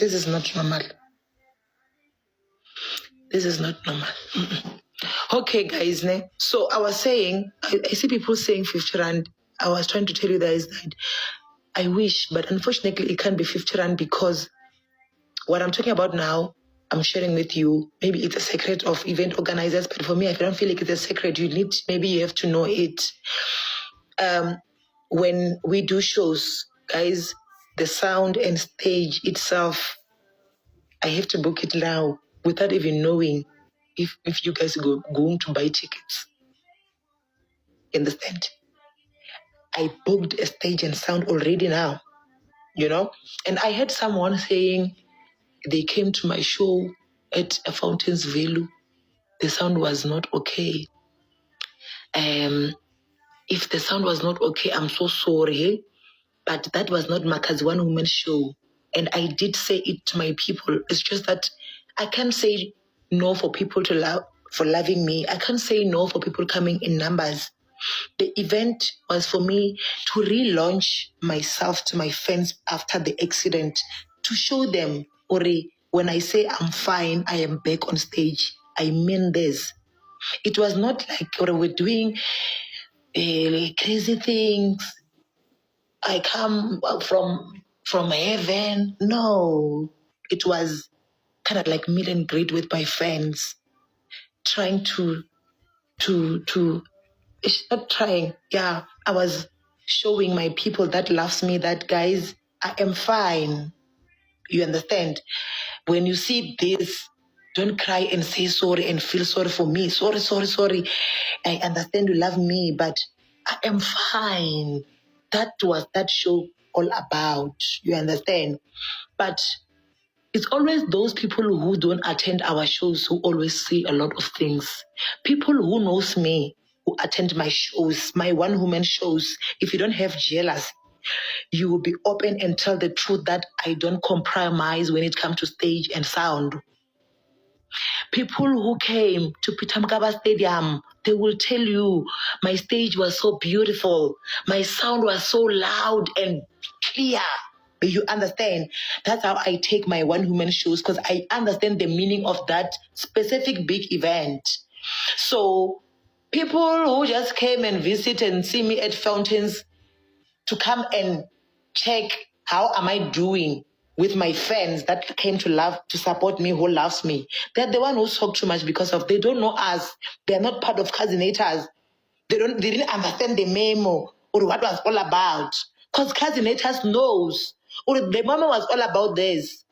This is not normal. This is not normal. Okay, guys. So I was saying, I see people saying 50 rand. I was trying to tell you guys that I wish, but unfortunately it can't be 50 rand because what I'm talking about now, I'm sharing with you. Maybe it's a secret of event organizers, but for me, I don't feel like it's a secret. Maybe you have to know it. When we do shows, guys, the sound and stage itself, I have to book it now without even knowing if you guys are going to buy tickets. Understand? I booked a stage and sound already now, And I had someone saying they came to my show at a Fountains Value. The sound was not okay. If the sound was not okay, I'm so sorry. But that was not Maka's one woman show. And I did say it to my people. It's just that I can't say no for people for loving me. I can't say no for people coming in numbers. The event was for me to relaunch myself to my fans after the accident, to show them, Ori, when I say I'm fine, I am back on stage. I mean this. It was not like we're doing crazy things. I come from heaven. No, it was kind of like meet and greet with my friends, trying to it's not trying. Yeah, I was showing my people that loves me that, guys, I am fine. You understand? When you see this, don't cry and say sorry and feel sorry for me. Sorry. I understand you love me, but I am fine. That was that show all about. You understand? But it's always those people who don't attend our shows who always see a lot of things. People who knows me, who attend my shows, my one-woman shows, if you don't have jealousy, you will be open and tell the truth that I don't compromise when it comes to stage and sound. People who came to Peter Mokaba Stadium, they will tell you my stage was so beautiful. My sound was so loud and clear. You understand? That's how I take my one-woman shows because I understand the meaning of that specific big event. So people who just came and visit and see me at Fountains to come and check how am I doing with my fans that came to support me, who loves me. They're the one who talk too much because they don't know us. They're not part of Cousinators. They didn't understand the memo or what was all about. Because Cousinators knows. Or the memo was all about this.